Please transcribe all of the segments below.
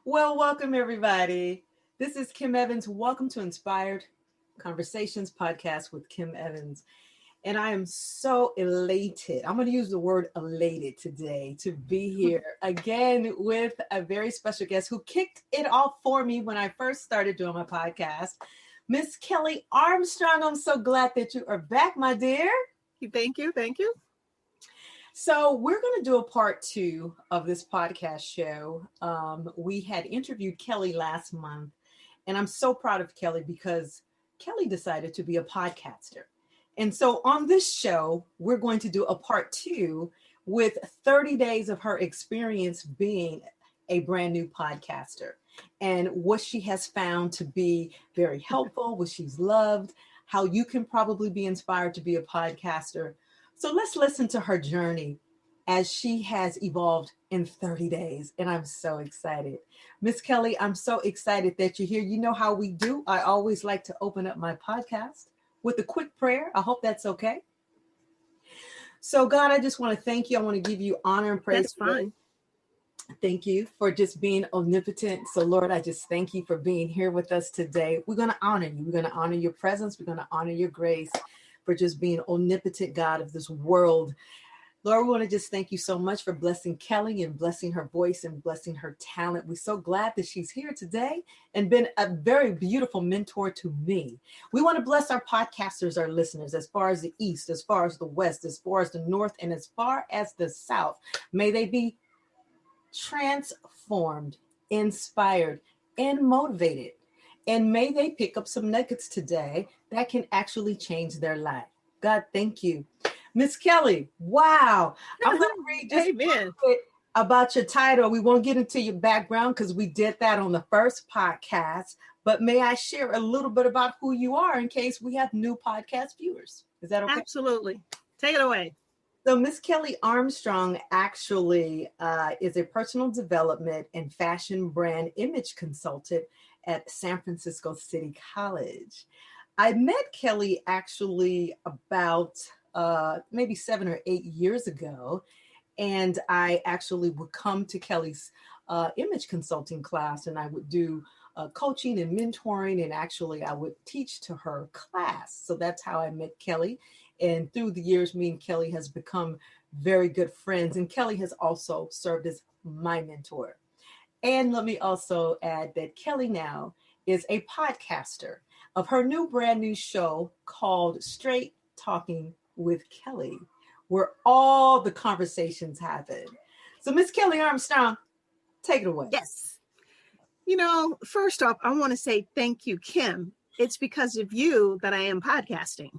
Well, welcome everybody. This is Kim Evans. Welcome to Inspired Conversations podcast with Kim Evans. And I am so elated. I'm going to use the word elated today to be here again with a very special guest who kicked it off for me when I first started doing my podcast, Miss Kelly Armstrong. I'm so glad that you are back, my dear. Thank you. Thank you. So we're going to do a part 2 of this podcast show. We had interviewed Kelly last month, and I'm so proud of Kelly because Kelly decided to be a podcaster. And so on this show, we're going to do a part 2 with 30 days of her experience being a brand new podcaster and what she has found to be very helpful, what she's loved, how you can probably be inspired to be a podcaster. So let's listen to her journey as she has evolved in 30 days. And I'm so excited. Miss Kelly, I'm so excited that you're here. You know how we do. I always like to open up my podcast with a quick prayer. I hope that's okay. So God, I just want to thank you. I want to give you honor and praise. That's fine. Thank you for just being omnipotent. So Lord, I just thank you for being here with us today. We're going to honor you. We're going to honor your presence. We're going to honor your grace for just being omnipotent God of this world. Lord, we want to just thank you so much for blessing Kelly and blessing her voice and blessing her talent. We're so glad that she's here today and been a very beautiful mentor to me. We want to bless our podcasters, our listeners, as far as the East, as far as the West, as far as the North, and as far as the South. May they be transformed, inspired, and motivated. And may they pick up some nuggets today that can actually change their life. God, thank you. Miss Kelly, wow. I'm going to read just a bit about your title. We won't get into your background because we did that on the first podcast. But may I share a little bit about who you are in case we have new podcast viewers? Is that okay? Absolutely. Take it away. So Miss Kelly Armstrong actually is a personal development and fashion brand image consultant at San Francisco City College. I met Kelly actually about maybe 7 or 8 years ago, and I actually would come to Kelly's image consulting class, and I would do coaching and mentoring, and actually I would teach to her class. So that's how I met Kelly. And through the years, me and Kelly has become very good friends, and Kelly has also served as my mentor. And let me also add that Kelly now is a podcaster of her brand new show called Straight Talking with Kelly, where all the conversations happen. So Miss Kelly Armstrong, take it away. Yes. First off, I want to say thank you, Kim. It's because of you that I am podcasting.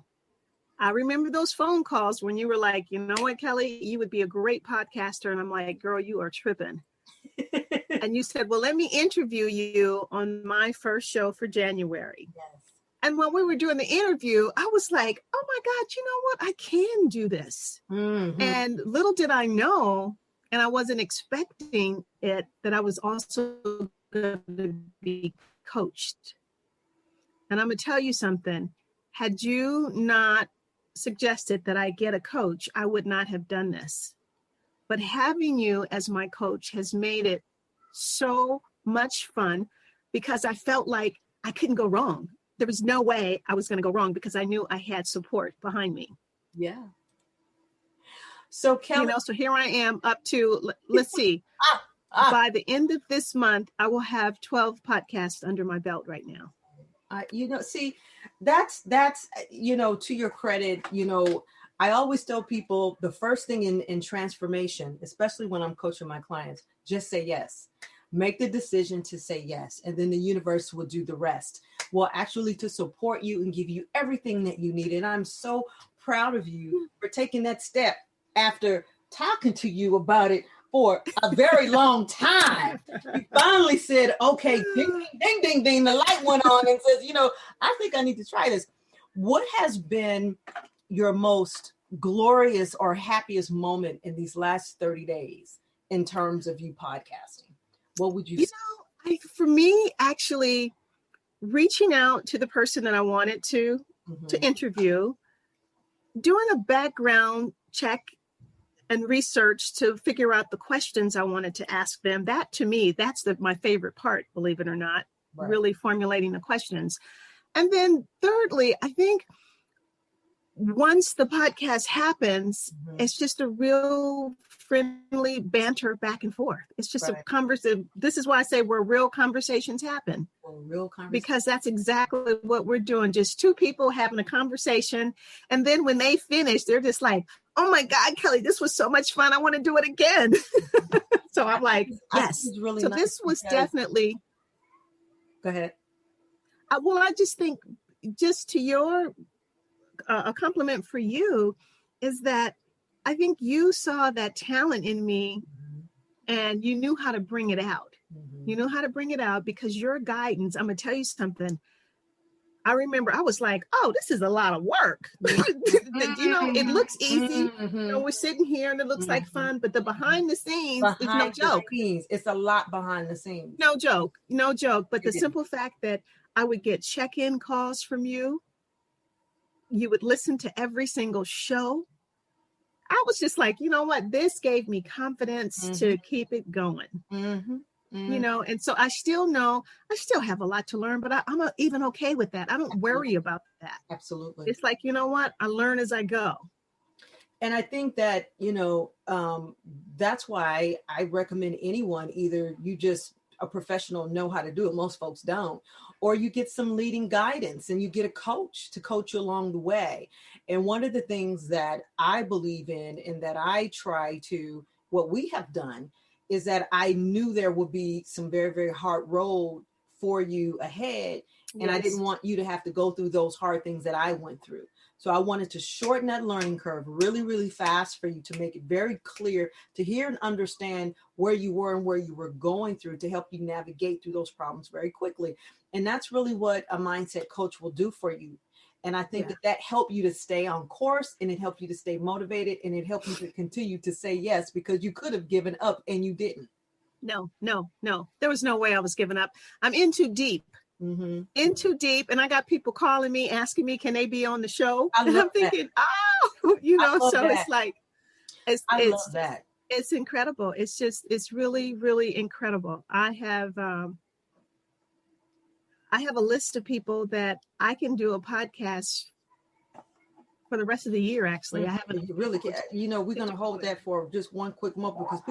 I remember those phone calls when you were like, you know what, Kelly, you would be a great podcaster. And I'm like, girl, you are tripping. And you said, well, let me interview you on my first show for January. Yes. And when we were doing the interview, I was like, oh my God, you know what? I can do this. Mm-hmm. And little did I know, and I wasn't expecting it, that I was also going to be coached. And I'm going to tell you something. Had you not suggested that I get a coach, I would not have done this. But having you as my coach has made it so much fun because I felt like I couldn't go wrong. There was no way I was going to go wrong because I knew I had support behind me. Yeah. So Kelly, so here I am up to, let's see, by the end of this month, I will have 12 podcasts under my belt right now. See, that's, to your credit, I always tell people the first thing in transformation, especially when I'm coaching my clients, just say yes. Make the decision to say yes, and then the universe will do the rest. Well, actually to support you and give you everything that you need. And I'm so proud of you for taking that step after talking to you about it for a very long time. You finally said, okay, ding, ding, ding, ding, ding. The light went on and says, I think I need to try this. What has been your most glorious or happiest moment in these last 30 days in terms of you podcasting? What would you say? For me, actually reaching out to the person that I wanted to interview, doing a background check and research to figure out the questions I wanted to ask them. That to me, that's my favorite part, believe it or not, Right. really formulating the questions. And then thirdly, I think once the podcast happens, it's just a real friendly banter back and forth. It's just a conversation. This is why I say where real conversations happen. Because that's exactly what we're doing. Just two people having a conversation. And then when they finish, they're just like, oh my God, Kelly, this was so much fun. I want to do it again. So I'm like, yes. Really so nice this was definitely. Go ahead. Well, I just think just to your a compliment for you is that I think you saw that talent in me and you knew how to bring it out. You know how to bring it out because your guidance, I'm going to tell you something. I remember I was like, oh, this is a lot of work. It looks easy. We're sitting here and it looks like fun, but the behind the scenes is no joke. It's a lot behind the scenes. No joke. But the simple fact that I would get check-in calls from you, you would listen to every single show. I was just like, you know what? This gave me confidence to keep it going. And so I still have a lot to learn, but I'm even okay with that. I don't worry about that. Absolutely. It's like, you know what? I learn as I go. And I think that, that's why I recommend anyone, either you just a professional know how to do it. Most folks don't. Or you get some leading guidance and you get a coach to coach you along the way. And one of the things that I believe in and that I try to, what we have done is that I knew there would be some very, very hard road for you ahead. And I didn't want you to have to go through those hard things that I went through. So I wanted to shorten that learning curve really, really fast for you to make it very clear to hear and understand where you were and where you were going through to help you navigate through those problems very quickly. And that's really what a mindset coach will do for you. And I think that helped you to stay on course and it helped you to stay motivated and it helped you to continue to say yes, because you could have given up and you didn't. No. There was no way I was giving up. I'm in too deep. In too deep, and I got people calling me asking me can they be on the show, and I'm thinking it's like I love that. It's incredible. It's really, really incredible. I have a list of people that I can do a podcast for the rest of the year. Actually, I haven't really. We're going to hold that for just one quick moment because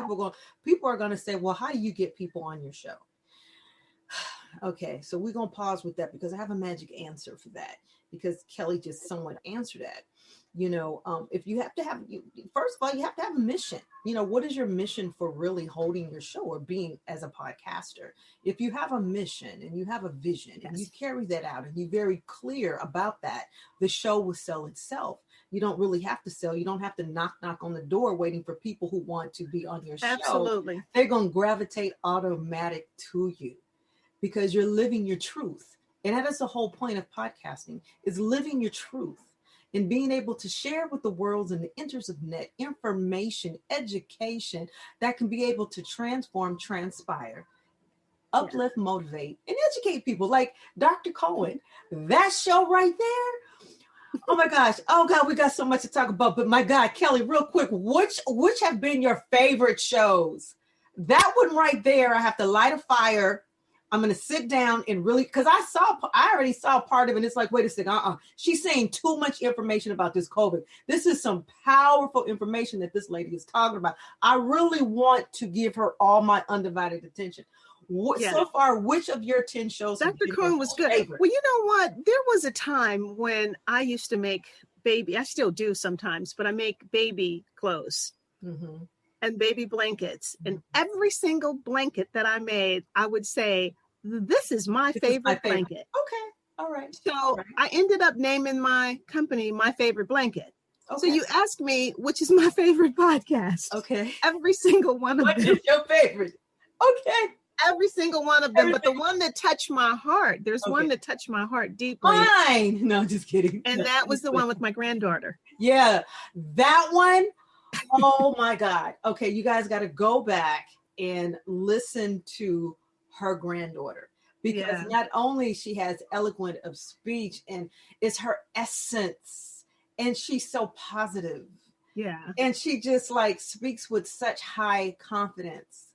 people are going to say, well, how do you get people on your show? Okay, so we're going to pause with that because I have a magic answer for that, because Kelly just somewhat answered that. If you have to have, first of all, you have to have a mission. What is your mission for really holding your show or being as a podcaster? If you have a mission and you have a vision and you carry that out and you're very clear about that, the show will sell itself. You don't really have to sell. You don't have to knock on the door waiting for people who want to be on your show. Absolutely. They're going to gravitate automatic to you, because you're living your truth. And that is the whole point of podcasting, is living your truth and being able to share with the world and the internet information, education that can be able to transform, transpire, uplift, motivate, and educate people. Like Dr. Cohen, that show right there. Oh my gosh. Oh God, we got so much to talk about. But my God, Kelly, real quick, which have been your favorite shows? That one right there, I have to light a fire. I'm going to sit down and really, because I already saw part of it. And it's like, wait a second. She's saying too much information about this COVID. This is some powerful information that this lady is talking about. I really want to give her all my undivided attention. So far, which of your 10 shows? Dr. Cohen was good. Favorite? Well, you know what? There was a time when I used to make baby, I still do sometimes, but I make baby clothes. And baby blankets. And every single blanket that I made, I would say, this is my favorite blanket. Okay. All right. So I ended up naming my company My Favorite Blanket. Okay. So you asked me, which is my favorite podcast. Okay. Every single one of them. What is your favorite? Okay. Every single one of them. But the one that touched my heart, there's one that touched my heart deeply. Mine. No, just kidding. And that was the one with my granddaughter. Yeah. That one. Oh my God. Okay. You guys got to go back and listen to her granddaughter, because not only she has eloquent of speech and it's her essence, and she's so positive Yeah. And she just like speaks with such high confidence,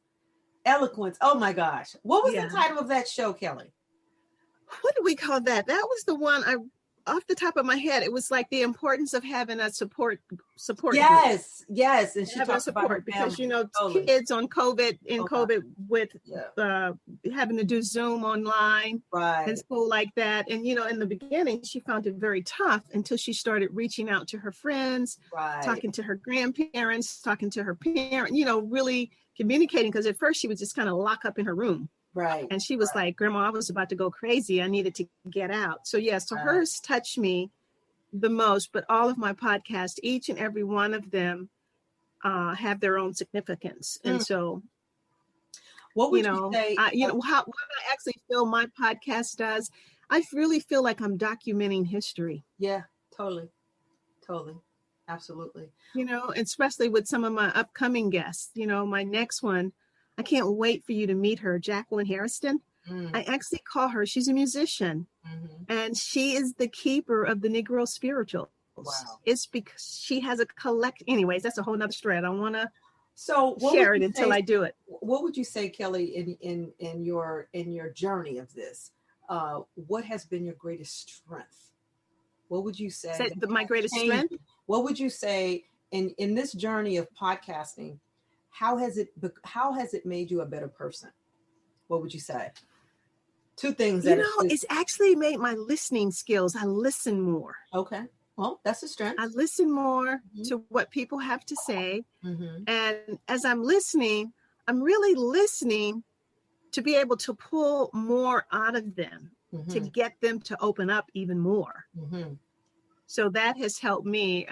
eloquence. Oh my gosh. What was the title of that show, Kelly? What do we call that? That was the one off the top of my head, it was like the importance of having a support Yes, group. yes. And she Having a talked about her support because, family. Totally. kids on COVID, with Yeah. having to do Zoom online Right. and school like that. And, in the beginning, she found it very tough until she started reaching out to her friends, Right. talking to her grandparents, talking to her parents, really communicating. Because at first she would just kind of lock up in her room. Right. And she was like, Grandma, I was about to go crazy. I needed to get out. So hers touched me the most, but all of my podcasts, each and every one of them have their own significance. And so, what would you say? what I actually feel my podcast does, I really feel like I'm documenting history. Yeah, totally. Absolutely. Especially with some of my upcoming guests, my next one, I can't wait for you to meet her, Jacqueline Harrison. I actually call her, she's a musician, and she is the keeper of the Negro spirituals. Wow. It's because she has a anyways, that's a whole nother story. I don't want to share it until I do it. What would you say, Kelly, in your journey of this? What has been your greatest strength? What would you say? My greatest strength? What would you say in this journey of podcasting? How has it made you a better person? What would you say? Two things that it's actually made my listening skills. I listen more. Okay. Well, that's a strength. I listen more to what people have to say. And as I'm listening, I'm really listening to be able to pull more out of them, to get them to open up even more. So that has helped me.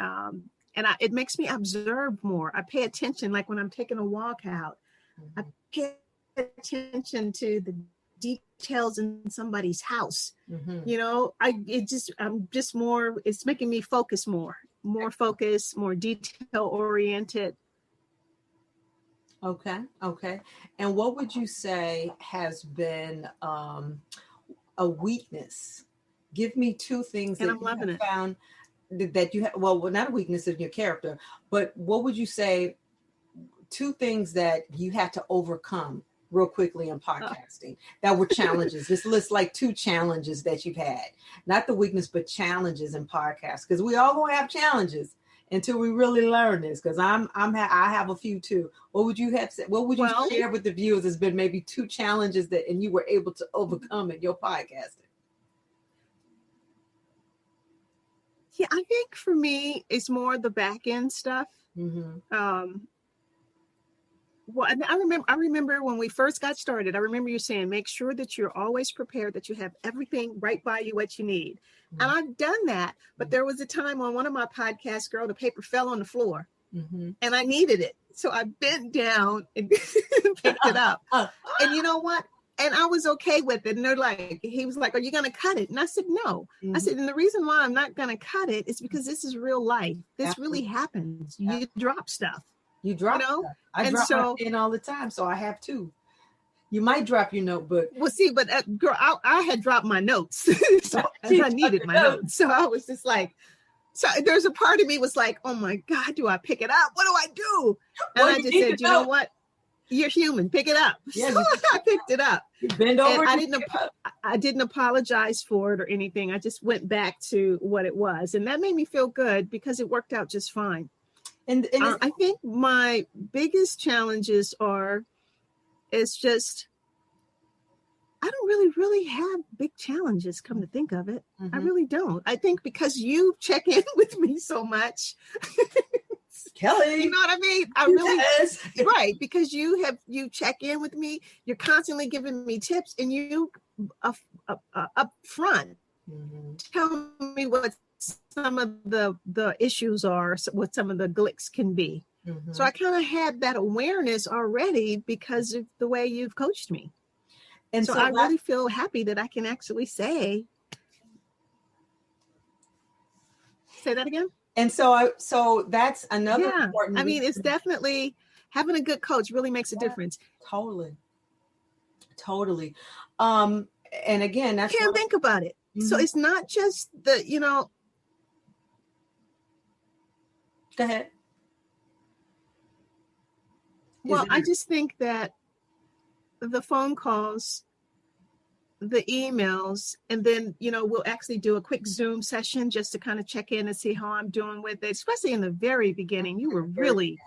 And it makes me observe more. I pay attention, like when I'm taking a walk out, I pay attention to the details in somebody's house. I'm just more, it's making me focus more focused, more detail oriented. Okay. And what would you say has been a weakness? Give me two things that you have found that you have, well, not a weakness of your character, but what would you say, two things that you had to overcome real quickly in podcasting that were challenges? Just list like two challenges that you've had, not the weakness, but challenges in podcasts, because we all gonna have challenges until we really learn this. Because I have a few too. What would you have said? What would you share with the viewers has been maybe two challenges and you were able to overcome in your podcasting? Yeah, I think for me, it's more the back end stuff. Well, I remember when we first got started, I remember you saying, make sure that you're always prepared, that you have everything right by you, what you need. And I've done that. But there was a time on one of my podcasts, girl, the paper fell on the floor and I needed it. So I bent down and picked it up. And you know what? And I was okay with it. And he was like, are you going to cut it? And I said, no. I said, and the reason why I'm not going to cut it is because this is real life. This really happens. You drop stuff. You drop stuff. I drop my pen all the time. So I have two. You might drop your notebook. Well, see, but girl, I had dropped my notes. So I needed my notes. So I was just like, so there's a part of me was like, oh my God, do I pick it up? What do I do? And I just said, you know what? You're human. Pick it up. Yeah, so I picked it up. You bend over. And I didn't apologize for it or anything. I just went back to what it was, and that made me feel good because it worked out just fine. And I think my biggest challenges it's just I don't really have big challenges. Come to think of it, I really don't. I think because you check in with me so much. Kelly, you know what I mean? I really right, because you check in with me. You're constantly giving me tips, and you up front tell me what some of the issues are, what some of the glitches can be. So I kind of had that awareness already because of the way you've coached me, and so I really feel happy that I can actually say that again. And so that's another important. I mean, it's definitely having a good coach really makes a difference. Totally. And again, that's can't think about it. So it's not just Go ahead. Well, I just think that the phone calls, the emails, and then, we'll actually do a quick Zoom session just to kind of check in and see how I'm doing with it. Especially in the very beginning, you were really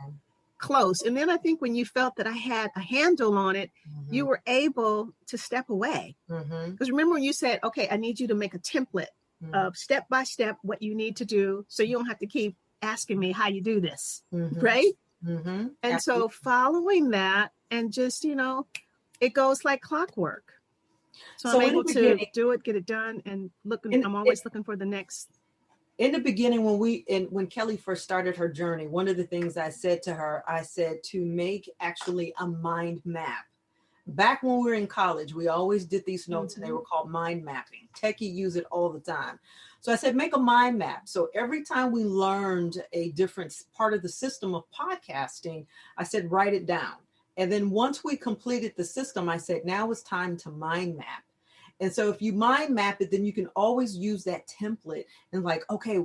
close. And then I think when you felt that I had a handle on it, you were able to step away. Because remember when you said, okay, I need you to make a template of step by step what you need to do, so you don't have to keep asking me how you do this, right? And Absolutely. So following that, and just, it goes like clockwork. So I'm able to do it, get it done, and I'm always looking for the next. In the beginning, when Kelly first started her journey, one of the things I said to her, I said to make actually a mind map. Back when we were in college, we always did these notes and they were called mind mapping. Techie use it all the time. So I said, make a mind map. So every time we learned a different part of the system of podcasting, I said, write it down. And then once we completed the system, I said, now it's time to mind map. And so if you mind map it, then you can always use that template and like, okay,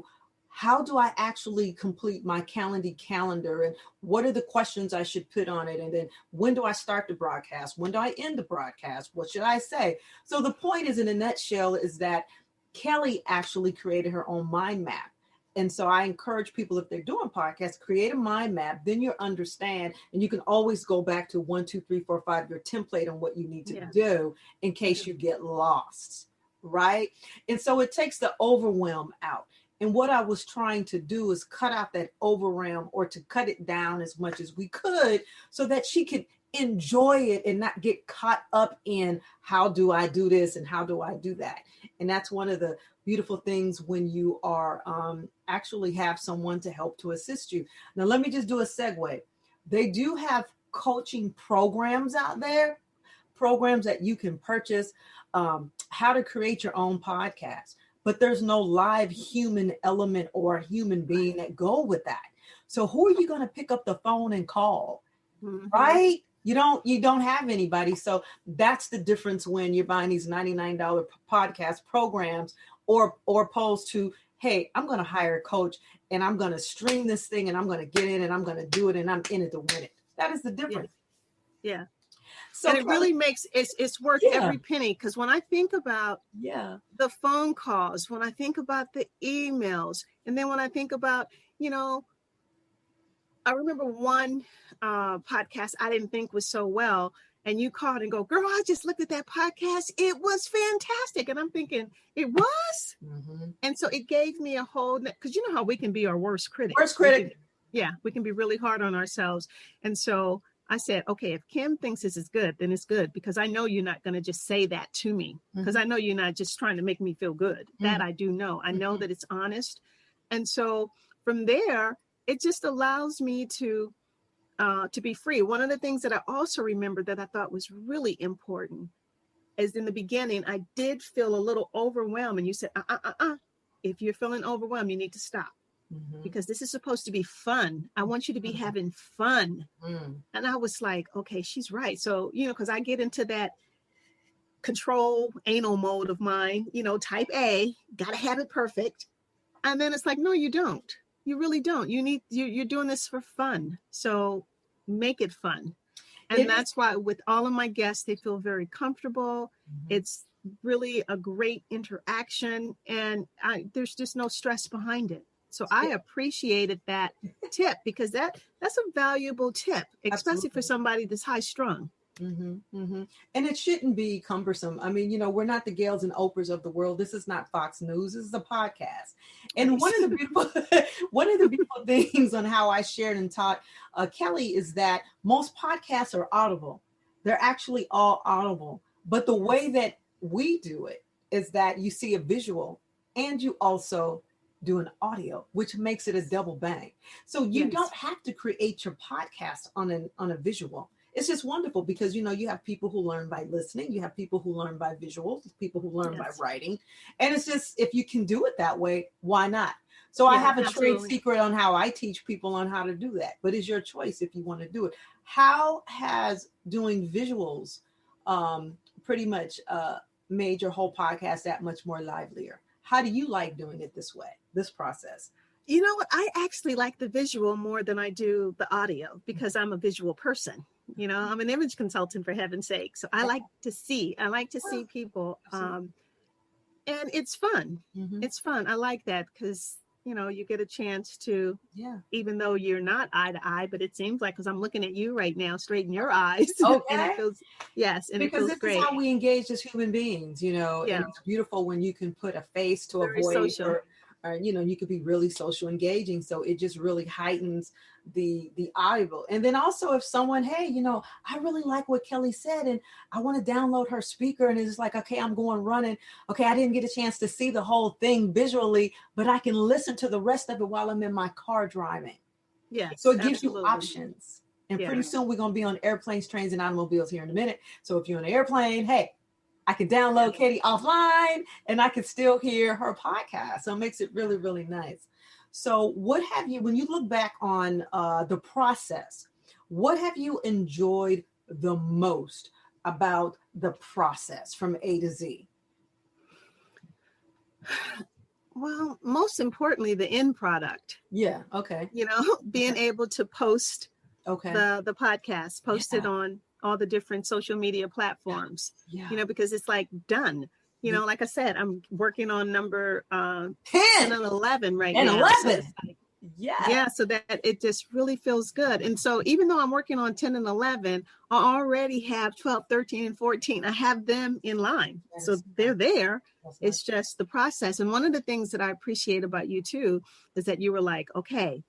how do I actually complete my calendar? And what are the questions I should put on it? And then when do I start the broadcast? When do I end the broadcast? What should I say? So the point is, in a nutshell, is that Kelly actually created her own mind map. And so I encourage people, if they're doing podcasts, create a mind map, then you understand, and you can always go back to 1, 2, 3, 4, 5, your template on what you need to do in case you get lost, right? And so it takes the overwhelm out. And what I was trying to do is cut out that overwhelm, or to cut it down as much as we could, so that she could enjoy it and not get caught up in how do I do this and how do I do that. And that's one of the beautiful things when you are actually have someone to help to assist you. Now, let me just do a segue. They do have coaching programs out there, programs that you can purchase, how to create your own podcast. But there's no live human element or human being that go with that. So who are you going to pick up the phone and call? Right? You don't have anybody. So that's the difference when you're buying these $99 podcast programs, or opposed to, hey, I'm going to hire a coach and I'm going to stream this thing and I'm going to get in and I'm going to do it and I'm in it to win it. That is the difference. Yeah. So and it really makes it's worth every penny, because when I think about the phone calls, when I think about the emails, and then when I think about, I remember one podcast I didn't think was so well, and you called and go, girl, I just looked at that podcast. It was fantastic. And I'm thinking, it was? And so it gave me a whole, because you know how we can be our worst critic. We can be really hard on ourselves. And so I said, okay, if Kim thinks this is good, then it's good, because I know you're not going to just say that to me, because I know you're not just trying to make me feel good. That I do know. I know that it's honest. And so from there, it just allows me to be free. One of the things that I also remember that I thought was really important is, in the beginning, I did feel a little overwhelmed. And you said, if you're feeling overwhelmed, you need to stop. Because this is supposed to be fun. I want you to be having fun. And I was like, okay, she's right. So, because I get into that control anal mode of mine, type A, got to have it perfect. And then it's like, no, you don't. You really don't. You're doing this for fun. So make it fun. And that's why with all of my guests, they feel very comfortable. It's really a great interaction, and there's just no stress behind it. So I appreciated that tip, because that's a valuable tip, especially for somebody that's high strung. And it shouldn't be cumbersome. I mean, we're not the Gales and Oprahs of the world. This is not Fox News. This is a podcast. And one of the beautiful things on how I shared and taught Kelly is that most podcasts are audible. They're actually all audible. But the way that we do it is that you see a visual and you also do an audio, which makes it a double bang. So you don't have to create your podcast on a visual. It's just wonderful, because you have people who learn by listening, you have people who learn by visuals, people who learn by writing, and it's just, if you can do it that way, why not? So I have a trade secret on how I teach people on how to do that, but it's your choice if you want to do it. How has doing visuals pretty much made your whole podcast that much more livelier? How do you like doing it this way, this process? You know what? I actually like the visual more than I do the audio because I'm a visual person. You know, I'm an image consultant, for heaven's sake. So I like to see. I like to see people. And it's fun. Mm-hmm. It's fun. I like that because, you know, you get a chance to, Yeah. even though you're not eye to eye, but it seems like, because I'm looking at you right now, straight in your eyes. And Okay. it feels, yes, and it Because feels this is great. how we engage as human beings, you know, Yeah, and it's beautiful when you can put a face to a very voice, social. or you know, you could be really social engaging. So it just really heightens the audible. And then also if someone, hey, you know, I really like what Kelly said, and I want to download her speaker, and it's like, okay, I'm going running. Okay, I didn't get a chance to see the whole thing visually, but I can listen to the rest of it while I'm in my car driving. So Yes, it gives you absolutely. options. And pretty Yes. soon we're going to be on airplanes, trains, and automobiles here in a minute. So if you're on an airplane, hey, I can download Katie offline and I can still hear her podcast. So it makes it really, really nice. So what have you, when you look back on the process, what have you enjoyed the most about the process from A to Z? Well, most importantly, the end product. Yeah. Okay. You know, being able to post Okay. the podcast, post it Yeah. on all the different social media platforms, Yeah. you know, because it's like done. You know, like I said, I'm working on number 10 10 and 11 right and now. 11. So it's like, Yeah. yeah, so that it just really feels good. And so even though I'm working on 10 and 11, I already have 12, 13, and 14. I have them in line. So they're there. It's just the process. And one of the things that I appreciate about you too is that you were like, okay,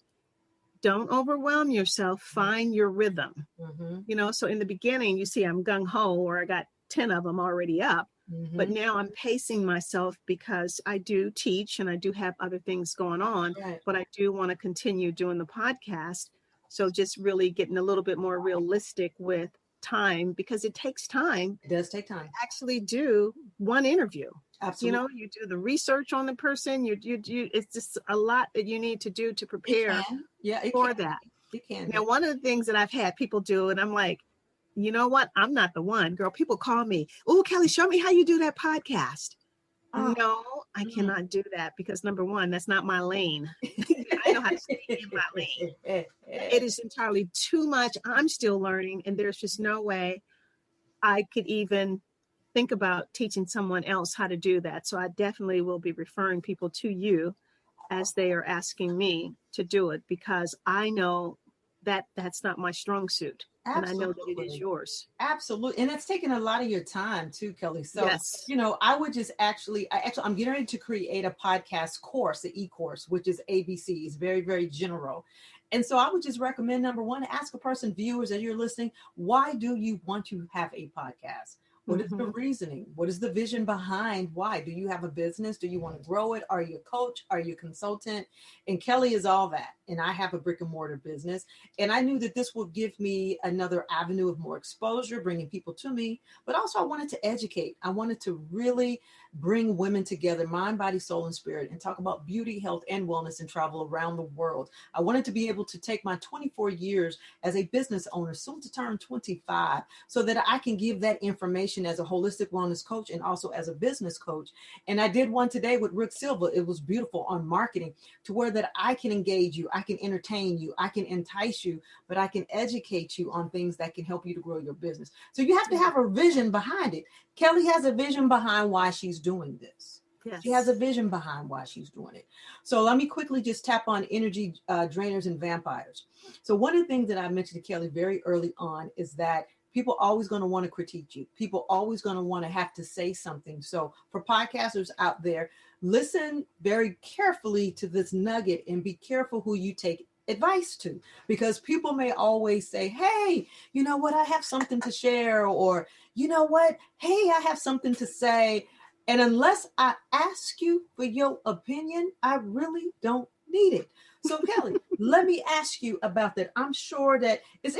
don't overwhelm yourself. Find your rhythm. Mm-hmm. You know, so in the beginning, you see I'm gung-ho, or I got 10 of them already up. Mm-hmm. But now I'm pacing myself because I do teach and I do have other things going on, but I do want to continue doing the podcast. So just really getting a little bit more realistic with time, because it takes time. It does take time. To actually do one interview. Absolutely. You know, you do the research on the person. You it's just a lot that you need to do to prepare for that. It can. Now, one of the things that I've had people do, and I'm like, you know what? I'm not the one, girl. People call me, oh, Kelly, show me how you do that podcast. No, I cannot do that because number one, that's not my lane. I know how to stay in my lane. It is entirely too much. I'm still learning, and there's just no way I could even think about teaching someone else how to do that. So I definitely will be referring people to you as they are asking me to do it, because I know that that's not my strong suit. Absolutely. And I know that it is yours. Absolutely. And it's taken a lot of your time too, Kelly. So, yes. You know, I would just I'm getting ready to create a podcast course, the e-course, which is ABC. It's very, very general. And so I would just recommend, number one, ask a person, viewers, as you're listening, why do you want to have a podcast? What is the reasoning? What is the vision behind why? Do you have a business? Do you want to grow it? Are you a coach? Are you a consultant? And Kelly is all that. And I have a brick and mortar business. And I knew that this would give me another avenue of more exposure, bringing people to me. But also I wanted to educate. I wanted to really bring women together, mind, body, soul, and spirit, and talk about beauty, health, and wellness, and travel around the world. I wanted to be able to take my 24 years as a business owner, soon to turn 25, so that I can give that information as a holistic wellness coach and also as a business coach. And I did one today with Rick Silva. It was beautiful, on marketing, to where that I can engage you, I can entertain you, I can entice you, but I can educate you on things that can help you to grow your business. So you have to have a vision behind it. Kelly has a vision behind why she's doing this. Yes. She has a vision behind why she's doing it. So let me quickly just tap on energy drainers and vampires. So one of the things that I mentioned to Kelly very early on is that people always going to want to critique you. People always going to want to have to say something. So for podcasters out there, listen very carefully to this nugget and be careful who you take advice to, because people may always say, hey, you know what, I have something to share, or you know what, hey, I have something to say. And unless I ask you for your opinion, I really don't need it. So Kelly, let me ask you about that. I'm sure that it's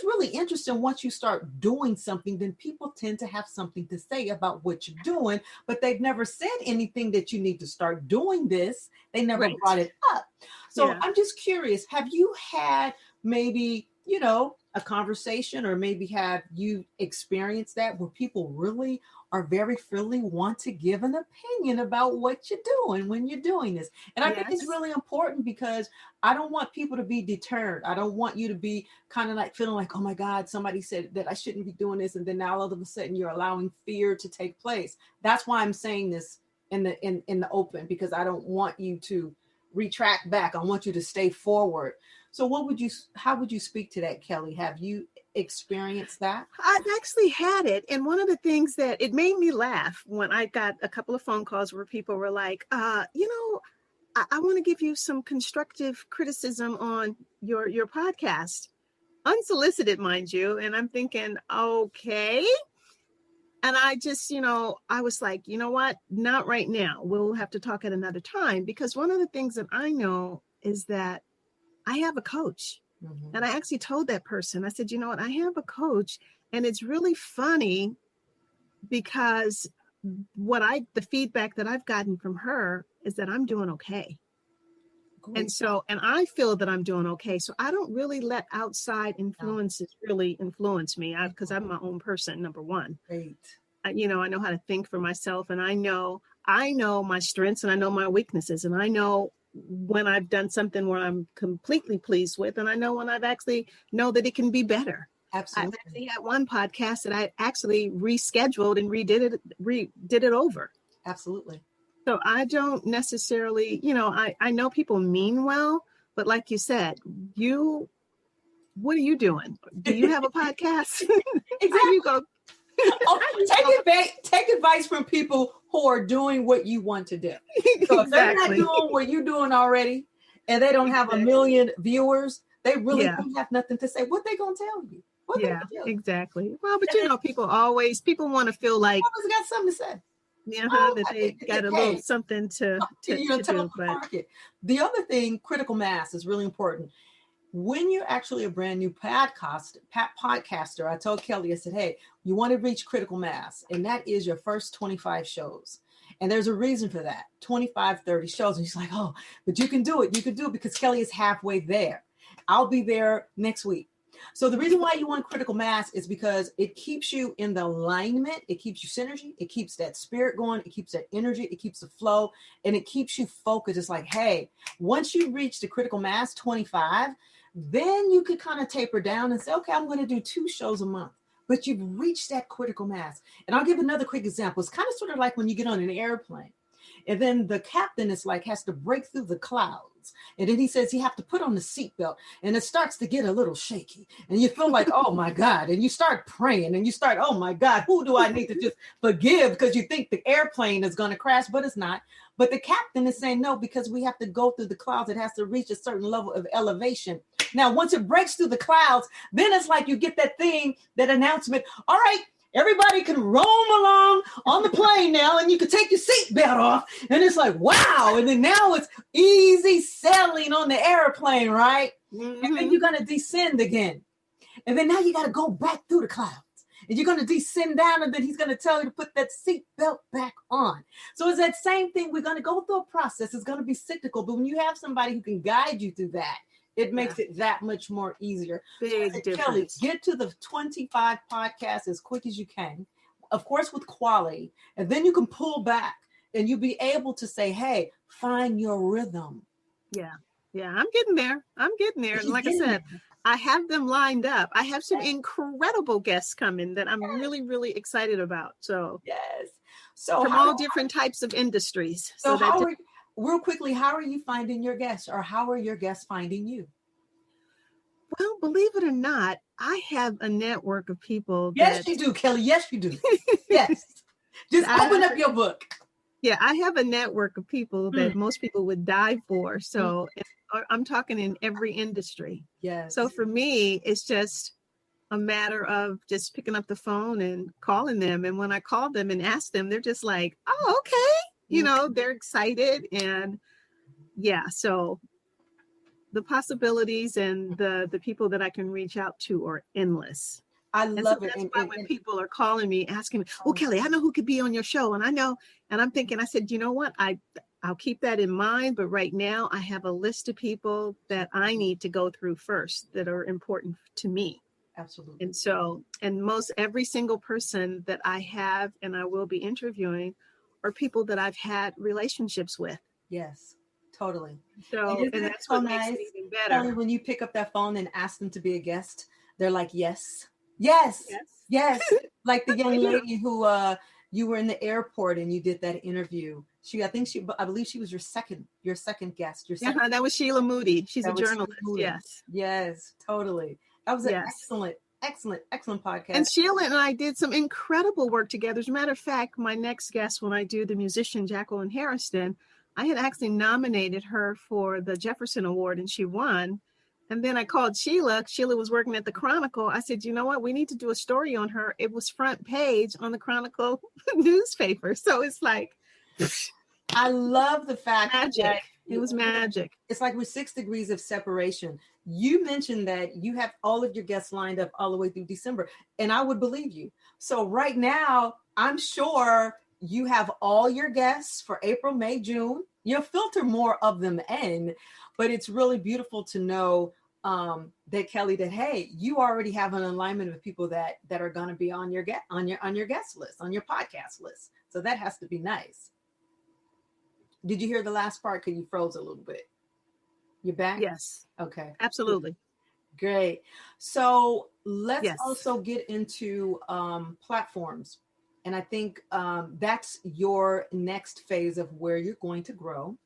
really interesting. Once you start doing something, then people tend to have something to say about what you're doing, but they've never said anything that you need to start doing this. They never brought it up. So I'm just curious, have you had maybe, you know, a conversation, or maybe have you experienced that where people really are very freely want to give an opinion about what you're doing when you're doing this? And I think it's Yes. really important, because I don't want people to be deterred. I don't want you to be kind of like feeling like, oh my God, somebody said that I shouldn't be doing this, and then now all of a sudden you're allowing fear to take place. That's why I'm saying this in the open, because I don't want you to retract back. I want you to stay forward. So how would you speak to that, Kelly? Have you experienced that? I've actually had it. And one of the things that it made me laugh when I got a couple of phone calls where people were like, I want to give you some constructive criticism on your podcast, unsolicited, mind you. And I'm thinking, okay. And I just, I was like, you know what? Not right now. We'll have to talk at another time, because one of the things that I know is that I have a coach. Mm-hmm. And I actually told that person, I said, you know what? I have a coach, and it's really funny because the feedback that I've gotten from her is that I'm doing okay. Great. And I feel that I'm doing okay. So I don't really let outside influences really influence me, because I'm my own person, number one. Great. I know how to think for myself, and I know my strengths, and I know my weaknesses, and I know when I've done something where I'm completely pleased with, and I know when I've actually know that it can be better. Absolutely. I've actually had one podcast that I actually rescheduled and redid it over. Absolutely. So I don't necessarily, I know people mean well, but like you said, what are you doing? Do you have a podcast? Exactly. How you go? Take advice from people who are doing what you want to do. So if they're not doing what you're doing already, and they don't have a million viewers, they really don't have nothing to say. What they gonna tell you? Exactly. Well, but people want to feel like always got something to say. That they got a little something to do. But the other thing, critical mass is really important. When you're actually a brand new podcaster, I told Kelly, I said, hey, you want to reach critical mass, and that is your first 25 shows. And there's a reason for that, 25, 30 shows. And she's like, oh, but you can do it. You can do it, because Kelly is halfway there. I'll be there next week. So the reason why you want critical mass is because it keeps you in the alignment. It keeps you synergy. It keeps that spirit going. It keeps that energy. It keeps the flow, and it keeps you focused. It's like, hey, once you reach the critical mass 25, then you could kind of taper down and say, okay, I'm going to do 2 shows a month. But you've reached that critical mass. And I'll give another quick example. It's kind of sort of like when you get on an airplane, and then the captain has to break through the clouds. And then he says you have to put on the seatbelt, and it starts to get a little shaky. And you feel like, oh my God. And you start praying, and you start, oh my God, who do I need to just forgive? Because you think the airplane is going to crash, but it's not. But the captain is saying no, because we have to go through the clouds. It has to reach a certain level of elevation. Now, once it breaks through the clouds, then it's like you get that announcement. All right, everybody can roam along on the plane now, and you can take your seatbelt off. And it's like, wow. And then now it's easy sailing on the airplane, right? Mm-hmm. And then you're going to descend again. And then now you got to go back through the clouds. And you're going to descend down, and then he's going to tell you to put that seatbelt back on. So it's that same thing. We're going to go through a process. It's going to be cyclical. But when you have somebody who can guide you through that, it makes it that much more easier. Big difference. Kelly, get to the 25 podcasts as quick as you can, of course, with quality. And then you can pull back, and you'll be able to say, hey, find your rhythm. Yeah. I'm getting there. And like I said, I have them lined up. I have some incredible guests coming that I'm really, really excited about. So yes. So from all different types of industries. Real quickly, how are you finding your guests, or how are your guests finding you? Well, believe it or not, I have a network of people. Yes, you do, Kelly. Yes, you do. Yes. Just open up your book. Yeah, I have a network of people that most people would die for. So I'm talking in every industry. Yes. So for me, it's just a matter of just picking up the phone and calling them. And when I call them and ask them, they're just like, oh, okay. They're excited. And so the possibilities and the people that I can reach out to are endless. I love it. That's why when people are calling me, asking me, well, Kelly, I know who could be on your show. And I know, and I'm thinking, I said, you know what? I'll keep that in mind. But right now I have a list of people that I need to go through first that are important to me. Absolutely. And so, and most every single person that I have and I will be interviewing are people that I've had relationships with. Yes, totally. And So, isn't and it that's so what makes it nice, even Kelly, better. when you pick up that phone and ask them to be a guest, they're like, yes, yes, Yes. yes. Like the young They do. lady who you were in the airport and you did that interview. I believe she was your second guest, your second. Yeah, that was Sheila Moody. She's a That was Sheila journalist. Moody. Yes. Yes, totally. That was an Yes. excellent, excellent, excellent podcast. And Sheila and I did some incredible work together. As a matter of fact, my next guest, when I do the musician Jacqueline Harrison, I had actually nominated her for the Jefferson Award and she won. And then I called Sheila. Sheila was working at the Chronicle. I said, you know what? We need to do a story on her. It was front page on the Chronicle newspaper. So it's like I love the fact magic. that It was magic. it's like we're 6 degrees of separation. You mentioned that you have all of your guests lined up all the way through December, and I would believe you. So right now, I'm sure you have all your guests for April, May, June. You'll filter more of them in, but it's really beautiful to know that Kelly, that hey, you already have an alignment of people that are going to be on your guest list, on your podcast list. So that has to be nice. Did you hear the last part? Because you froze a little bit. You're back? Yes, Okay. absolutely. Great. So let's Yes. also get into platforms. And I think that's your next phase of where you're going to grow.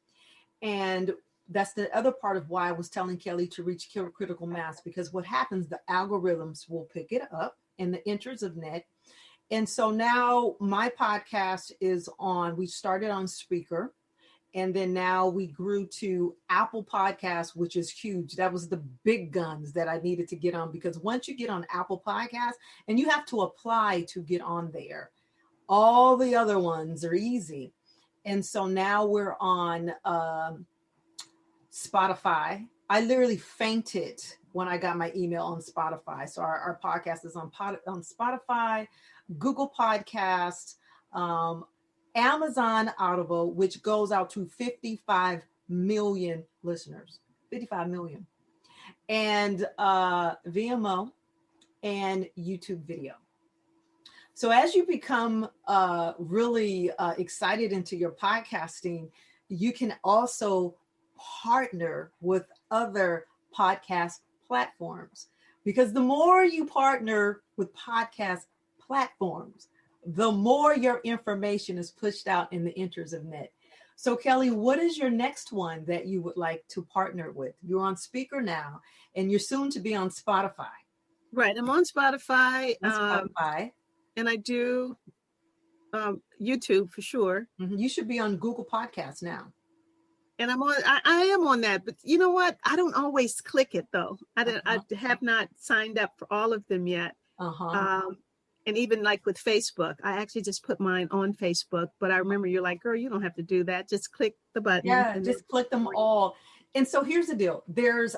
And that's the other part of why I was telling Kelly to reach critical mass, because what happens, the algorithms will pick it up and the enters of net. And so now my podcast we started on Speaker. And then now we grew to Apple Podcasts, which is huge. That was the big guns that I needed to get on, because once you get on Apple Podcasts, and you have to apply to get on there, all the other ones are easy. And so now we're on Spotify. I literally fainted when I got my email on Spotify. So our podcast is on Spotify, Google Podcasts, Amazon Audible, which goes out to 55 million listeners, 55 million, and VMO and YouTube video. So as you become really excited into your podcasting, you can also partner with other podcast platforms, because the more you partner with podcast platforms, the more your information is pushed out in the enters of net. So Kelly, what is your next one that you would like to partner with? You're on Speaker now, and you're soon to be on Spotify. Right. I'm on Spotify. On Spotify. And I do YouTube for sure. Mm-hmm. You should be on Google Podcasts now. And I am on that, but you know what? I don't always click it though. I have not signed up for all of them yet. And even like with Facebook, I actually just put mine on Facebook, but I remember you're like, girl, you don't have to do that. Just click the button. Yeah, and just click them all. And so here's the deal. There's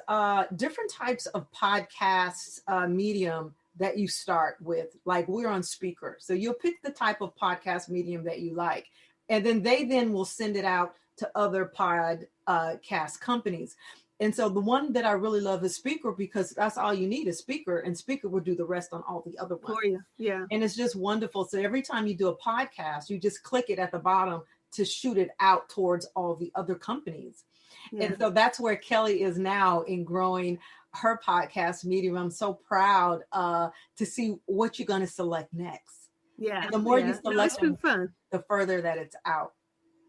different types of podcasts medium that you start with. Like we're on Speaker. So you'll pick the type of podcast medium that you like. And then they will send it out to other podcast companies. And so the one that I really love is Speaker, because that's all you need is Speaker, and Speaker will do the rest on all the other ones. For you. Yeah. And it's just wonderful. So every time you do a podcast, you just click it at the bottom to shoot it out towards all the other companies. Yeah. And so that's where Kelly is now in growing her podcast medium. I'm so proud to see what you're going to select next. Yeah. And the more you select, it's been fun. The further that it's out.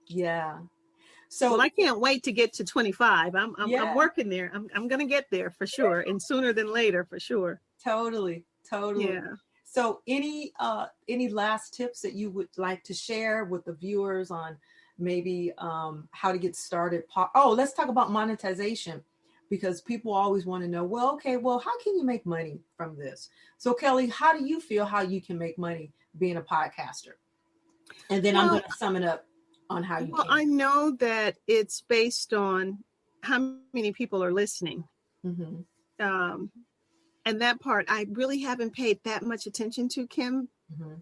Yeah. So well, I can't wait to get to 25. I'm working there. I'm going to get there for sure, and sooner than later for sure. Totally. Yeah. So any last tips that you would like to share with the viewers on maybe how to get started? Let's talk about monetization, because people always want to know, well, how can you make money from this? So Kelly, how do you feel how you can make money being a podcaster? And then I'm going to sum it up on how you can. I know that it's based on how many people are listening. Mm-hmm. And that part I really haven't paid that much attention to, Kim. Mm-hmm.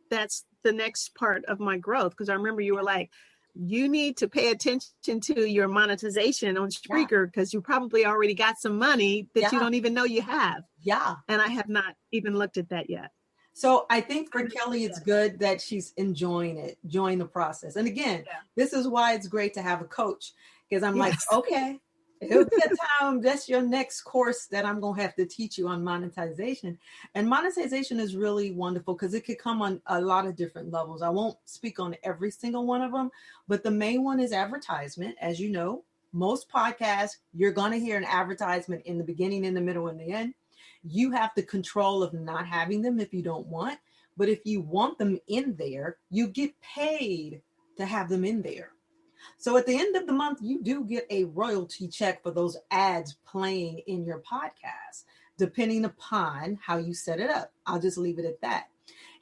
That's the next part of my growth, because I remember you were like, you need to pay attention to your monetization on Spreaker because you probably already got some money that you don't even know you have. Yeah. And I have not even looked at that yet. So I think for Kelly, it's good that she's enjoying the process. And again, this is why it's great to have a coach, because I'm like, okay, it'll be a time, that's your next course that I'm going to have to teach you on monetization. And monetization is really wonderful because it could come on a lot of different levels. I won't speak on every single one of them, but the main one is advertisement. As you know, most podcasts, you're going to hear an advertisement in the beginning, in the middle, and the end. You have the control of not having them if you don't want, but if you want them in there, you get paid to have them in there. So at the end of the month, you do get a royalty check for those ads playing in your podcast, depending upon how you set it up. I'll just leave it at that.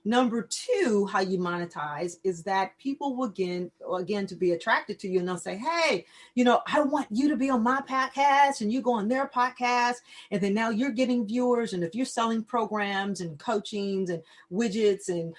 Number two, how you monetize is that people will again to be attracted to you, and they'll say, hey, I want you to be on my podcast, and you go on their podcast, and then now you're getting viewers. And if you're selling programs and coachings and widgets and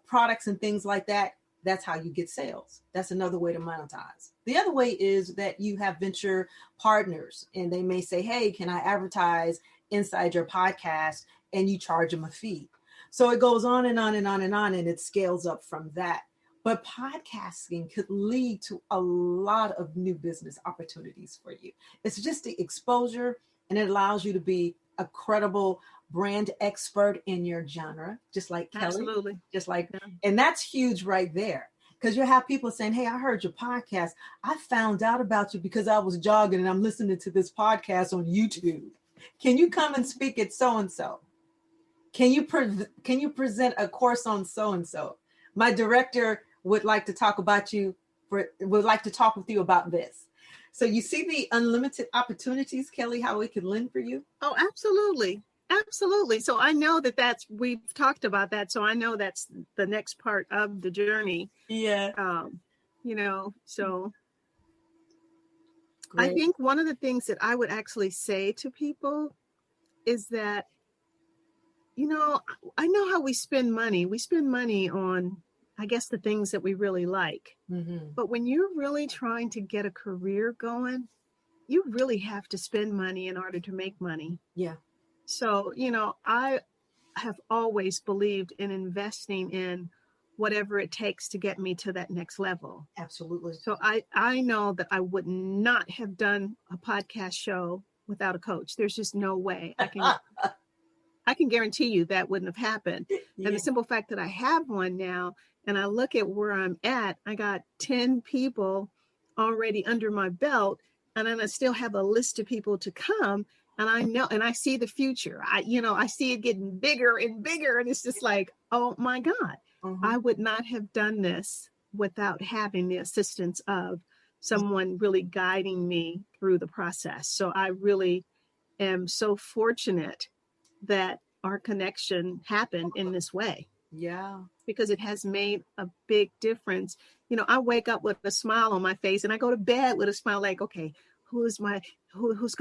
products and things like that, that's how you get sales. That's another way to monetize. The other way is that you have venture partners, and they may say, hey, can I advertise inside your podcast? And you charge them a fee. So it goes on and on and on and on, and it scales up from that. But podcasting could lead to a lot of new business opportunities for you. It's just the exposure, and it allows you to be a credible brand expert in your genre, just like Kelly. Absolutely. Just like, and that's huge right there. Because you have people saying, hey, I heard your podcast. I found out about you because I was jogging and I'm listening to this podcast on YouTube. Can you come and speak at so-and-so? Can you present a course on so-and-so? My director would like to talk about you, would like to talk with you about this. So you see the unlimited opportunities, Kelly, how it could lend for you? Oh, absolutely. Absolutely. So I know we've talked about that. So I know that's the next part of the journey. Yeah. So Great. I think one of the things that I would actually say to people is that, I know how we spend money. We spend money on, I guess, the things that we really like. Mm-hmm. But when you're really trying to get a career going, you really have to spend money in order to make money. Yeah. So, I have always believed in investing in whatever it takes to get me to that next level. Absolutely. So I know that I would not have done a podcast show without a coach. There's just no way. I can guarantee you that wouldn't have happened. Yeah. And the simple fact that I have one now, and I look at where I'm at, I got 10 people already under my belt, and then I still have a list of people to come. And I know, and I see the future. I see it getting bigger and bigger. And it's just like, oh my God, I would not have done this without having the assistance of someone really guiding me through the process. So I really am so fortunate that our connection happened in this way. Yeah. Because it has made a big difference. I wake up with a smile on my face and I go to bed with a smile like, okay, who's going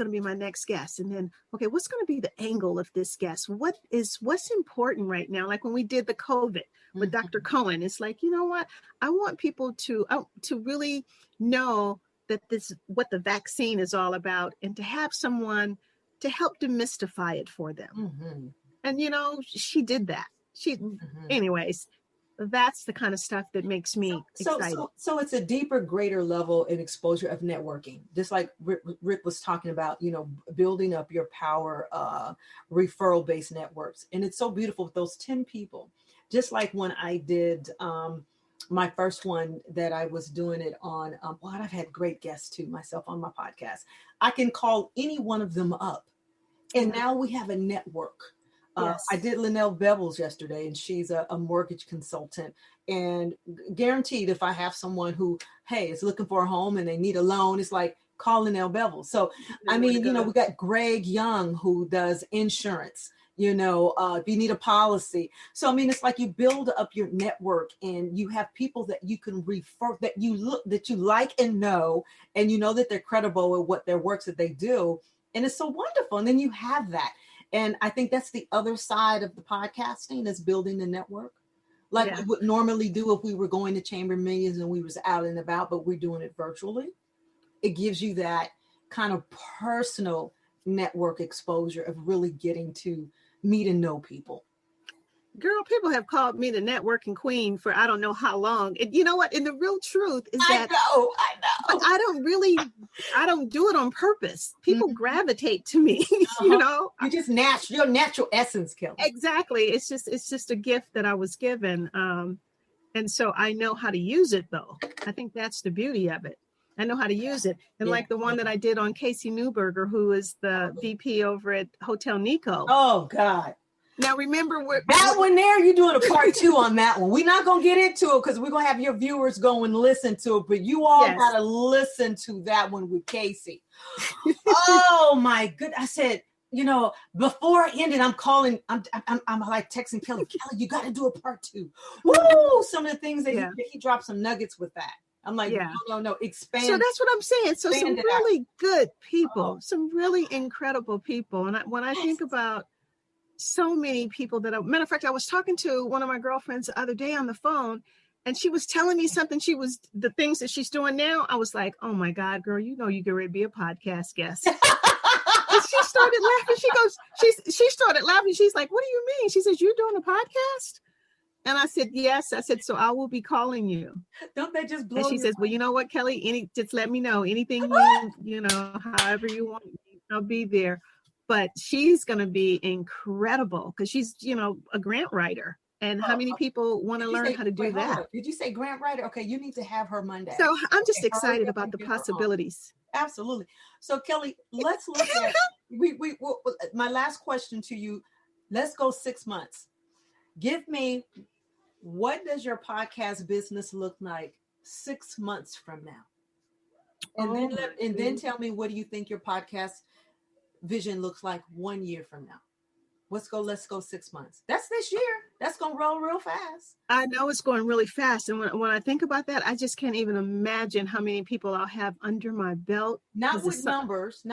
to be my next guest? And then, okay, what's going to be the angle of this guest? What's important right now? Like when we did the COVID with Dr. Cohen, it's like, you know what? I want people to really know that what the vaccine is all about, and to have someone to help demystify it for them. Mm-hmm. And, she did that. Anyways, that's the kind of stuff that makes me excited. So it's a deeper, greater level and exposure of networking. Just like Rick was talking about, building up your power, referral-based networks. And it's so beautiful with those 10 people. Just like when I did my first one that I was doing it on, I've had great guests too, myself on my podcast. I can call any one of them up. And now we have a network. Yes. I did Linnell Bevels yesterday, and she's a mortgage consultant. And guaranteed, if I have someone who, is looking for a home and they need a loan, it's like, call Linnell Bevels. So, we got Greg Young who does insurance, if you need a policy. So, it's like you build up your network, and you have people that you can refer, that you like and know, and you know that they're credible with what their works that they do. And it's so wonderful. And then you have that. And I think that's the other side of the podcasting, is building the network. like Yeah. we would normally do if we were going to chamber meetings and we was out and about, but we're doing it virtually. It gives you that kind of personal network exposure of really getting to meet and know people. Girl, people have called me the networking queen for I don't know how long. And you know what? And the real truth is that I but know. I don't do it on purpose. People Mhm. gravitate to me, you Uh-huh. know? You just natural, your natural essence, Kelly. Exactly. It's just a gift that I was given. And so I know how to use it though. I think that's the beauty of it. I know how to use it. And Yeah. like the one that I did on Casey Newberger, who is the VP over at Hotel Nico. Oh God. Now remember That one there, you're doing a part 2 on that one. We're not going to get into it because we're going to have your viewers go and listen to it, but you all yes. got to listen to that one with Casey. Oh my goodness. I said, you know, before I ended, I'm calling, I'm like texting Kelly, you got to do a part 2. Woo! Some of the things that he dropped some nuggets with that. I'm like, no, expand. So that's what I'm saying. So some really good people, Oh. some really incredible people. And when I think about so many people matter of fact, I was talking to one of my girlfriends the other day on the phone, and she was telling me something. The things that she's doing now. I was like, oh my God, girl, you know, you get ready to be a podcast guest. And she started laughing. She started laughing. She's like, what do you mean? She says, you're doing a podcast? And I said, yes. I said, so I will be calling you. Don't they just blow? And she says, well, you know what, Kelly, just let me know anything you know, however you want, I'll be there. But she's going to be incredible because she's, you know, a grant writer. And how many people want to learn how to do that? Did you say grant writer? Okay, you need to have her Monday. So I'm just excited about the possibilities. Absolutely. So Kelly, let's look at my last question to you. Let's go 6 months. Give me, what does your podcast business look like 6 months from now? And then tell me, what do you think your podcast vision looks like 1 year from now? Let's go 6 months. That's this year. That's going to roll real fast. I know it's going really fast. And when I think about that, I just can't even imagine how many people I'll have under my belt. Not with numbers.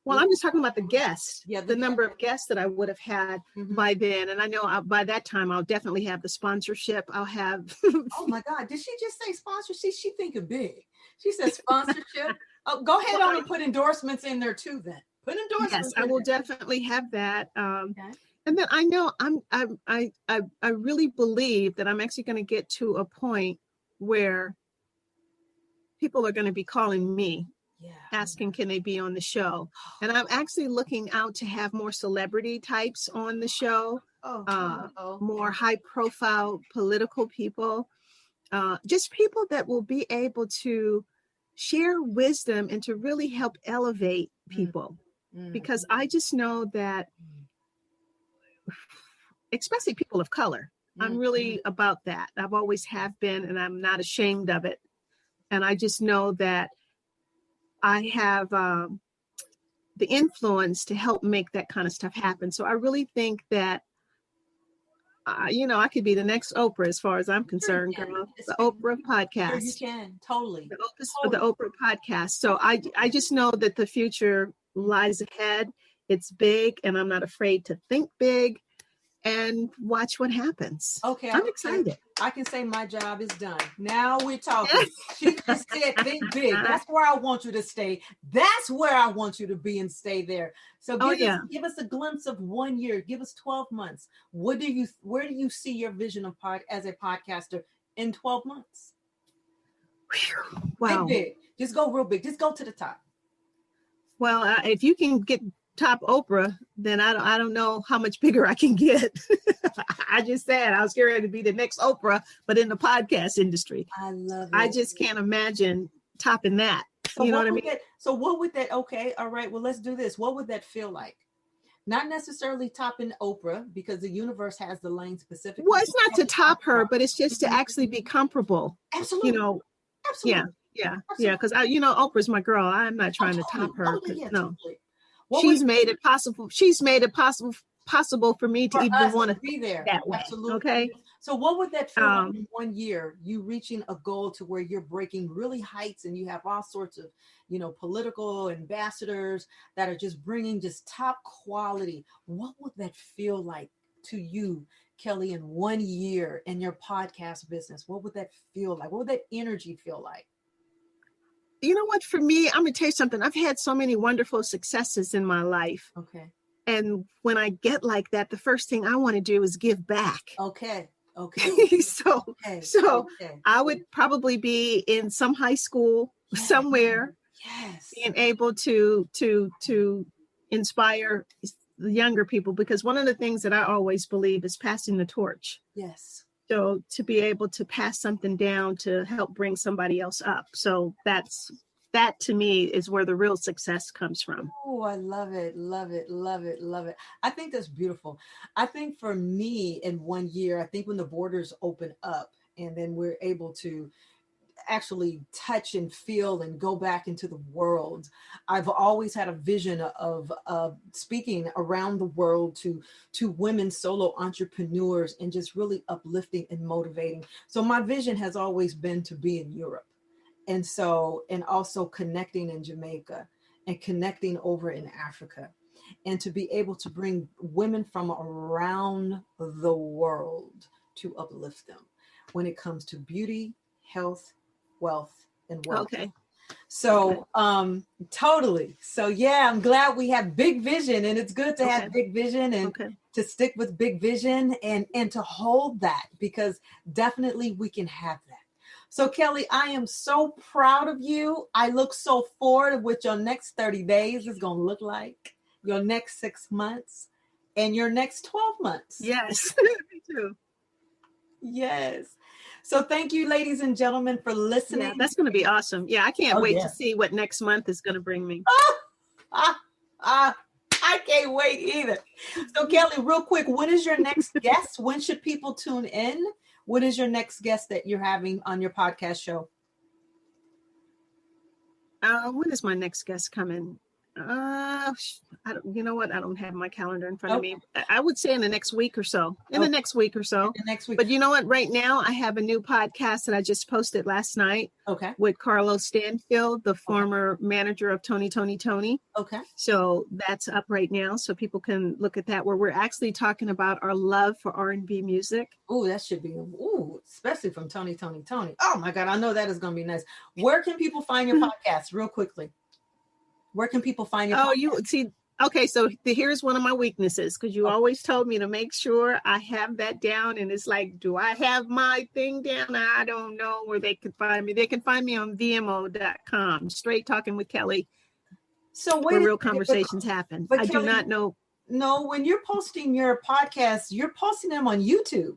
Well, I'm just talking about the guests, the number of guests that I would have had by then. And I know by that time, I'll definitely have the sponsorship. I'll have. Oh my God. Did she just say sponsorship? She thinking big. She said sponsorship. Oh, go ahead on and put endorsements in there too then. Put endorsements. Yes, I will definitely have that. Okay. And then I know I really believe that I'm actually going to get to a point where people are going to be calling me, asking can they be on the show. And I'm actually looking out to have more celebrity types on the show, more high profile political people, just people that will be able to share wisdom and to really help elevate people. Because I just know that, especially people of color, I'm really about that. I've always have been, and I'm not ashamed of it. And I just know that I have the influence to help make that kind of stuff happen. So I really think that, you know, I could be the next Oprah as far as I'm concerned, girl. The Oprah podcast. Sure you can, totally. The Oprah podcast. So I just know that the future lies ahead. It's big, and I'm not afraid to think big and watch what happens. Okay. I'm excited. I can say my job is done. Now we're talking. She just said, think big. That's where I want you to stay. That's where I want you to be and stay there. So give us a glimpse of 1 year. Give us 12 months. Where do you see your vision of as a podcaster in 12 months? Wow. Think big. Just go real big. Just go to the top. Well, if you can get top Oprah, then I don't know how much bigger I can get. I just said I was ready to be the next Oprah, but in the podcast industry. I love it. I just can't imagine topping that. So you know what I mean? So what would that, okay, all right, well, let's do this. What would that feel like? Not necessarily topping Oprah, because the universe has the lane specifically. Well, it's not to top her, but it's just to actually be comparable. Absolutely. You know, absolutely. Yeah. Because Oprah's my girl. I'm not trying to top her. No. Totally. She's made it possible. She's made it possible for me to even want to be there that way. Absolutely. Okay. So what would that feel like in 1 year? You reaching a goal to where you're breaking really heights, and you have all sorts of, political ambassadors that are just bringing just top quality. What would that feel like to you Kelly, in 1 year in your podcast business, what would that feel like? What would that energy feel like? You know what? For me, I'm going to tell you something. I've had so many wonderful successes in my life. Okay. And when I get like that, the first thing I want to do is give back. Okay. Okay. so Okay. so Okay. I would probably be in some high school somewhere, Yes. being able to inspire the younger people, because one of the things that I always believe is passing the torch. Yes. So to be able to pass something down to help bring somebody else up. So that to me is where the real success comes from. Oh, I love it. Love it. Love it. Love it. I think that's beautiful. I think for me in 1 year, I think when the borders open up and then we're able to actually touch and feel and go back into the world. I've always had a vision of speaking around the world to women solo entrepreneurs and just really uplifting and motivating. So my vision has always been to be in Europe. And also connecting in Jamaica and connecting over in Africa, and to be able to bring women from around the world to uplift them when it comes to beauty, health, wealth, and wealth. Okay. So totally. So yeah, I'm glad we have big vision, and it's good to have big vision and to stick with big vision and to hold that, because definitely we can have that. So Kelly, I am so proud of you. I look so forward to what your next 30 days is going to look like, your next 6 months, and your next 12 months. Yes, me too. Yes. So thank you, ladies and gentlemen, for listening. Yeah, that's going to be awesome. Yeah, I can't wait to see what next month is going to bring me. I can't wait either. So Kelly, real quick, when is your next guest? When should people tune in? What is your next guest that you're having on your podcast show? When is my next guest coming? You know what? I don't have my calendar in front of me. I would say in the next week or so. The next week or so. Next week. But you know what? Right now, I have a new podcast that I just posted last night. Okay. With Carlos Stanfield, the former manager of Tony. Okay. So that's up right now, so people can look at that, where we're actually talking about our love for R&B music. Oh, that should be especially from Tony. Oh my God, I know that is going to be nice. Where can people find your podcast, real quickly? Where can people find your podcast? You see, okay, so here's one of my weaknesses, because you always told me to make sure I have that down, and it's like, do I have my thing down? I don't know where they can find me. They can find me on VMO.com, Straight Talking with Kelly. So where real conversations happen. But I Kelly, do not know. No, when you're posting your podcasts, you're posting them on YouTube.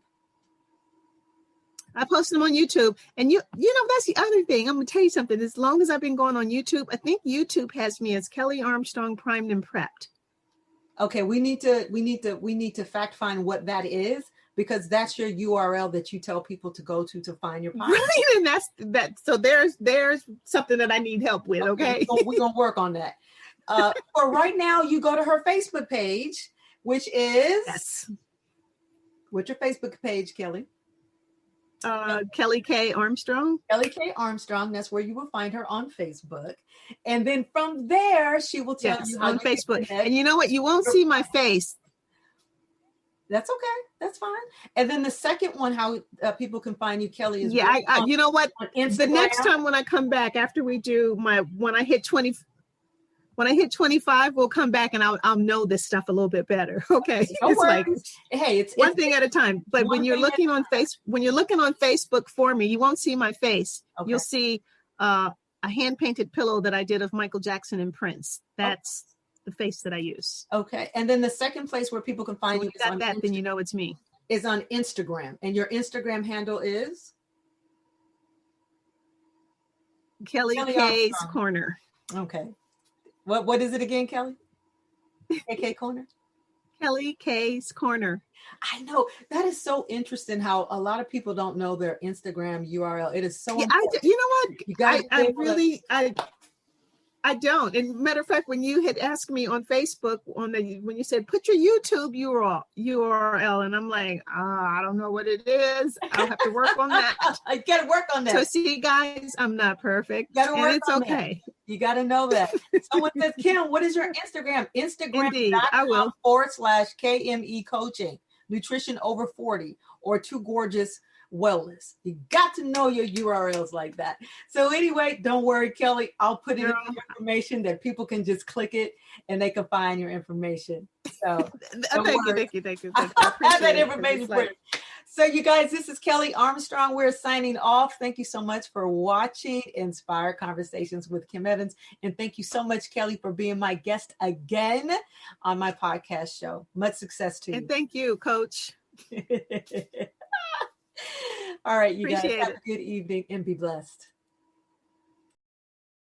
I post them on YouTube, and you know, that's the other thing. I'm gonna tell you something. As long as I've been going on YouTube, I think YouTube has me as Kelly Armstrong Primed and Prepped. Okay, we need to fact find what that is, because that's your URL that you tell people to go to find your podcast. Right, and that's that. So there's something that I need help with. Okay, we're gonna work on that. For right now, you go to her Facebook page, which is What's your Facebook page, Kelly? Kelly K. Armstrong. Kelly K. Armstrong. That's where you will find her on Facebook. And then from there, she will tell you how on Facebook. And you know what? You won't see my face. That's okay. That's fine. And then the second one, how people can find you, Kelly, is you know what? The next time when I come back, after we do when I hit 25, we'll come back and I'll know this stuff a little bit better. Okay. It's like, hey, it's one thing at a time. But when you're looking on Facebook for me, you won't see my face. Okay. You'll see a hand painted pillow that I did of Michael Jackson and Prince. That's the face that I use. Okay. And then the second place where people can find you is on that, then you know it's me. Is on Instagram. And your Instagram handle is Kelly K's Armstrong. Corner. Okay. What is it again, Kelly? KK Corner? Kelly K's Corner. I know. That is so interesting how a lot of people don't know their Instagram URL. It is so important. You know what? I don't. And matter of fact, when you had asked me on Facebook when you said put your YouTube URL, and I'm like, I don't know what it is. I'll have to work on that. I got to work on that. So see, guys, I'm not perfect, and it's okay. That. You got to know that. Someone says, Kim, what is your Instagram? Instagram.com/KME Coaching. Nutrition Over 40, or Too Gorgeous Wellness. You got to know your URLs like that. So anyway, don't worry, Kelly. I'll put it in the information that people can just click it and they can find your information. So Thank you. I have that appreciate information for you. So you guys, this is Kelly Armstrong. We're signing off. Thank you so much for watching Inspire Conversations with Kim Evans. And thank you so much, Kelly, for being my guest again on my podcast show. Much success to you. And thank you, Coach. All right, you guys, Appreciate have it. a good evening and be blessed.